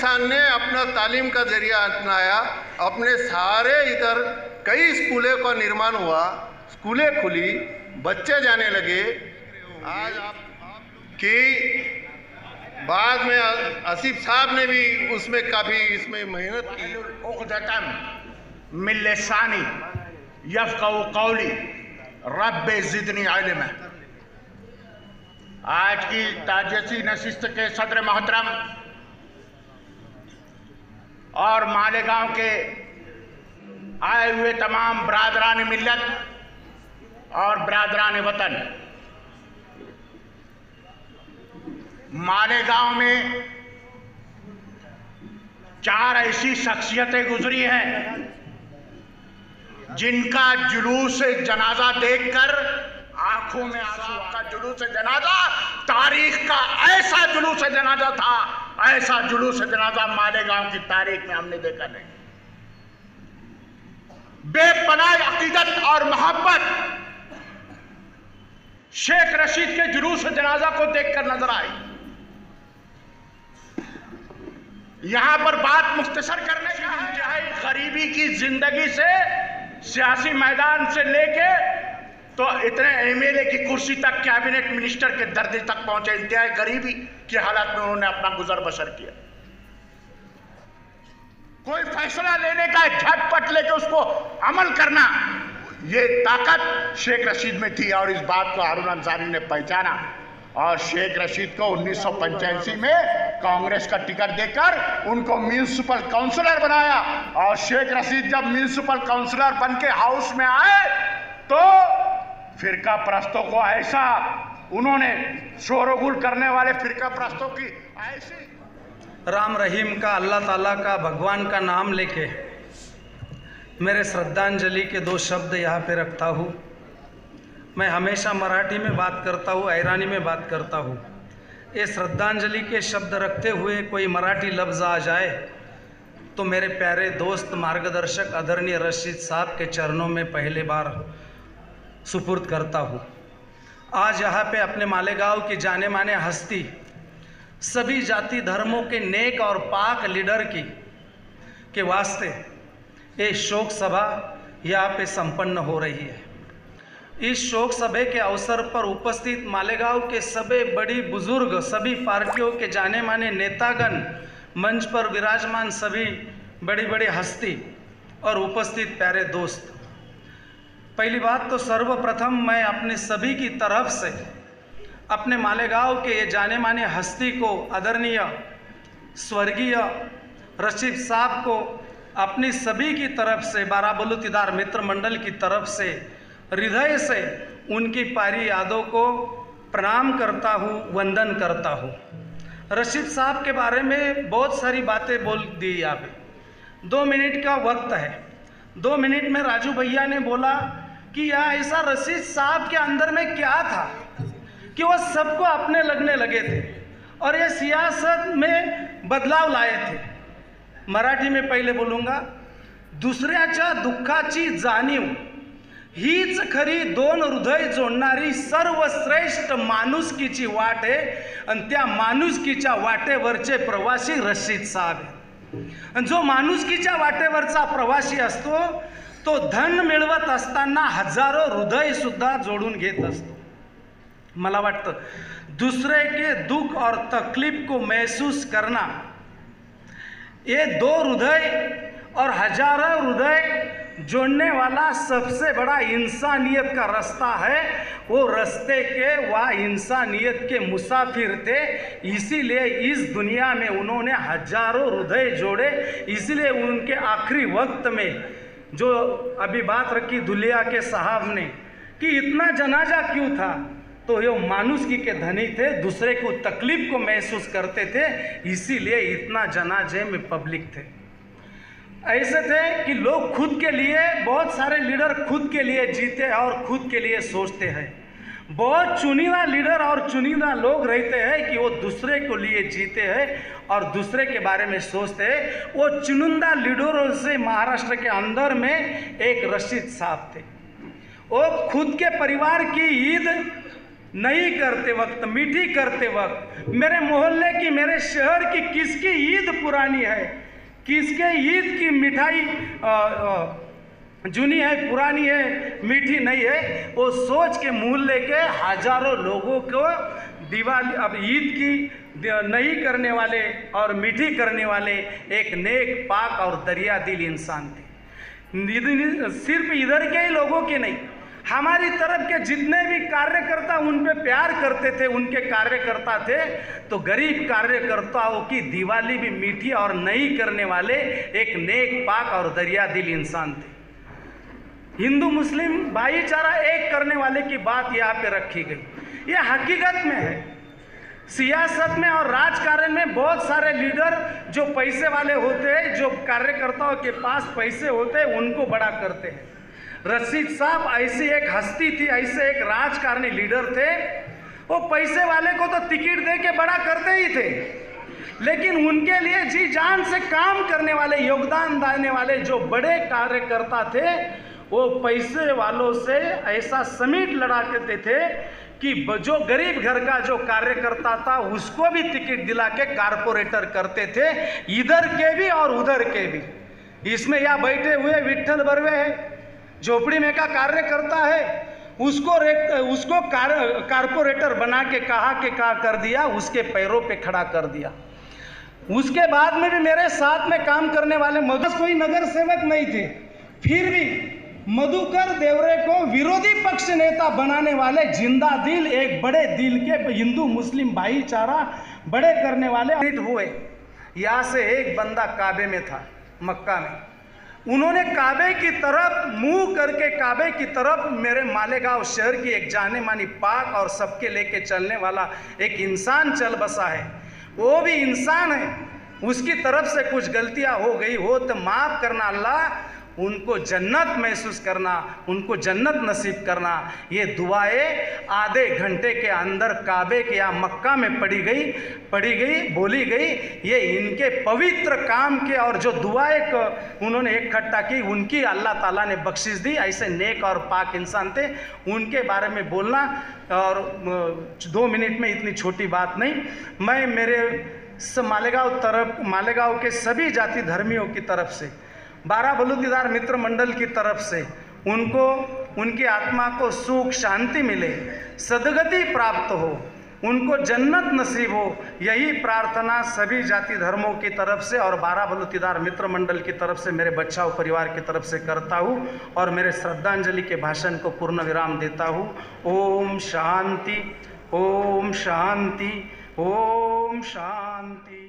खान ने अपना तालीम का जरिया अपनाया, अपने सारे इधर कई स्कूलों का निर्माण हुआ, स्कूलें खुली, बच्चे जाने लगे। आज आप कि बाद में आसिफ साहब ने भी उसमें काफ़ी इसमें मेहनत की। मिल्लसानी यफ़क़हू क़ौली रब्बे ज़िदनी इल्मा। आज की ताजसी नशिस्त के सदर मोहतरम और मालेगांव के आए हुए तमाम बरादरान मिल्लत और बरादरान वतन, मालेगांव में 4 ऐसी शख्सियतें गुजरी हैं जिनका जुलूस जनाजा देखकर आंखों में आंसू। का जुलूस जनाजा तारीख का ऐसा जुलूस जनाजा था, ऐसा जुलूस जनाजा मालेगांव की तारीख में हमने देखा नहीं। बेपनाह अकीदत और मोहब्बत शेख रशीद के जुलूस जनाजा को देखकर नजर आई। यहां पर बात मुख्तसर करने का है, गरीबी की जिंदगी से सियासी मैदान से लेके तो इतने एमएलए की कुर्सी तक, कैबिनेट मिनिस्टर के दर्जे तक पहुंचे, इंतहाई गरीबी की हालत में उन्होंने अपना गुजर बसर किया। कोई फैसला लेने का झटपट लेके उसको अमल करना, ये ताकत शेख रशीद में थी और इस बात को हारून अंसारी ने पहचाना और शेख रशीद को 1985 में कांग्रेस का टिकट देकर उनको म्यूनिसिपल काउंसलर बनाया। और शेख रशीद जब म्यूनिसिपल काउंसलर बन के हाउस में आए तो फिरका परस्तों को ऐसा उन्होंने शोरगुल करने वाले फिरका परस्तों की ऐसी राम रहीम का, अल्लाह ताला का, भगवान का नाम लेके मेरे श्रद्धांजलि के 2 शब्द यहाँ पे रखता हूँ। मैं हमेशा मराठी में बात करता हूँ, ईरानी में बात करता हूँ। ये श्रद्धांजलि के शब्द रखते हुए कोई मराठी लफ्ज़ आ जाए तो मेरे प्यारे दोस्त मार्गदर्शक आदरणीय रशीद साहब के चरणों में पहले बार सुपुर्द करता हूँ। आज यहाँ पे अपने मालेगांव की जाने माने हस्ती, सभी जाति धर्मों के नेक और पाक लीडर के वास्ते ये शोक सभा यहाँ पे संपन्न हो रही है। इस शोक सभा के अवसर पर उपस्थित मालेगांव के सभी बड़ी बुजुर्ग, सभी पार्टियों के जाने माने नेतागण, मंच पर विराजमान सभी बड़ी बड़ी हस्ती और उपस्थित प्यारे दोस्त, पहली बात तो सर्वप्रथम मैं अपने सभी की तरफ से अपने मालेगांव के ये जाने माने हस्ती को, आदरणीय स्वर्गीय रशीद साहब को अपनी सभी की तरफ से, बाराबलूतीदार मित्र मंडल की तरफ से हृदय से उनकी पारी यादों को प्रणाम करता हूँ, वंदन करता हूँ। रशीद साहब के बारे में बहुत सारी बातें बोल दी यहाँ पे। 2 मिनट का वक्त है। 2 मिनट में राजू भैया ने बोला कि यह ऐसा रशीद साहब के अंदर में क्या था कि वो सबको अपने लगने लगे थे और ये सियासत में बदलाव लाए थे। मराठी में पहिले बोलूँगा, दुसऱ्याच्या दुःखाची जाणीव हीच खरी 2 हृदय जोडणारी सर्वश्रेष्ठ माणुसकीची वाट आहे आणि त्या माणुसकीच्या वाटेवरचे प्रवासी रशीद साहब आहे। आणि जो माणुसकीच्या वाटेवरचा प्रवासी असतो तो धन मिळवत असताना हजारो हृदय सुद्धा जोडून घेत असतो। मला वाटतं दूसरे के दुख और तकलीफ को महसूस करना, ये 2 हृदय और हजारों हृदय जोड़ने वाला सबसे बड़ा इंसानियत का रास्ता है। वो रास्ते के वह इंसानियत के मुसाफिर थे, इसीलिए इस दुनिया में उन्होंने हजारों हृदय जोड़े। इसलिए उनके आखिरी वक्त में जो अभी बात रखी दुलिया के साहब ने कि इतना जनाजा क्यों था, तो ये मानुषकी के धनी थे, दूसरे को तकलीफ को महसूस करते थे, इसीलिए इतना जनाजे में पब्लिक थे। ऐसे थे कि लोग खुद के लिए, बहुत सारे लीडर खुद के लिए जीते और खुद के लिए सोचते हैं। बहुत चुनिंदा लीडर और चुनिंदा लोग रहते हैं कि वो दूसरे को लिए जीते हैं और दूसरे के बारे में सोचते हैं। वो चुनिंदा लीडरों से महाराष्ट्र के अंदर में एक रशीद साहब थे। वो खुद के परिवार की ईद नई करते वक्त, मीठी करते वक्त, मेरे मोहल्ले की, मेरे शहर की किसकी ईद पुरानी है, किसके ईद की मिठाई जूनी है, पुरानी है, मीठी नहीं है, वो सोच के मुँह लेके हजारों लोगों को दिवाली, अब ईद की नई करने वाले और मीठी करने वाले एक नेक, पाक और दरिया दिल इंसान थे। सिर्फ इधर के ही लोगों के नहीं, हमारी तरफ के जितने भी कार्यकर्ता उन पे प्यार करते थे, उनके कार्यकर्ता थे, तो गरीब कार्यकर्ताओं की दिवाली भी मीठी और नई करने वाले एक नेक, पाक और दरिया दिल इंसान थे। हिंदू मुस्लिम भाईचारा एक करने वाले की बात यहाँ पे रखी गई। ये हकीकत में है। सियासत में और राजकारण में बहुत सारे लीडर जो पैसे वाले होते हैं, जो कार्यकर्ताओं के पास पैसे होते हैं, उनको बड़ा करते हैं। रशीद साहब ऐसी एक हस्ती थी, ऐसे एक राजकारणी लीडर थे, वो पैसे वाले को तो टिकट दे के बड़ा करते ही थे, लेकिन उनके लिए जी जान से काम करने वाले, योगदान देने वाले जो बड़े कार्यकर्ता थे, वो पैसे वालों से ऐसा समीट लड़ा करते थे कि जो गरीब घर का जो कार्यकर्ता था उसको भी टिकट दिला के कारपोरेटर करते थे, इधर के भी और उधर के भी। इसमें यहाँ बैठे हुए विट्ठल बर्वे है, झोपड़ी में का कार्यकर्ता है, उसको कारपोरेटर बना के कहा कर दिया, उसके पैरों पे खड़ा कर दिया। उसके बाद में भी मेरे साथ में काम करने वाले कोई नगर सेवक नहीं थे, फिर भी मधुकर देवरे को विरोधी पक्ष नेता बनाने वाले जिंदा दिल, एक बड़े दिल के हिंदू मुस्लिम भाईचारा बड़े करने वाले हुए। यहाँ से एक बंदा काबे में था, मक्का में, उन्होंने काबे की तरफ मुंह करके, काबे की तरफ मेरे मालेगांव शहर की एक जाने मानी, पाक और सबके लेके चलने वाला एक इंसान चल बसा है। वो भी इंसान है, उसकी तरफ से कुछ गलतियां हो गई हो तो माफ़ करना अल्लाह, उनको जन्नत महसूस करना, उनको जन्नत नसीब करना। ये दुआएं आधे घंटे के अंदर काबे के या मक्का में पढ़ी गई, बोली गई। ये इनके पवित्र काम के और जो दुआएं उन्होंने इकट्ठा की, उनकी अल्लाह ताला ने बख्शिश दी। ऐसे नेक और पाक इंसान थे, उनके बारे में बोलना और 2 मिनट में इतनी छोटी बात नहीं। मैं मेरे मालेगांव के सभी जाति धर्मियों की तरफ से, बारह बलूचीदार मित्र मंडल की तरफ से उनको, उनकी आत्मा को सुख शांति मिले, सदगति प्राप्त हो, उनको जन्नत नसीब हो, यही प्रार्थना सभी जाति धर्मों की तरफ से और बारह बलूचीदार मित्र मंडल की तरफ से, मेरे बच्चाओं परिवार की तरफ से करता हूँ और मेरे श्रद्धांजलि के भाषण को पूर्ण विराम देता हूँ। ओम शांति, ओम शांति, ओम शांति।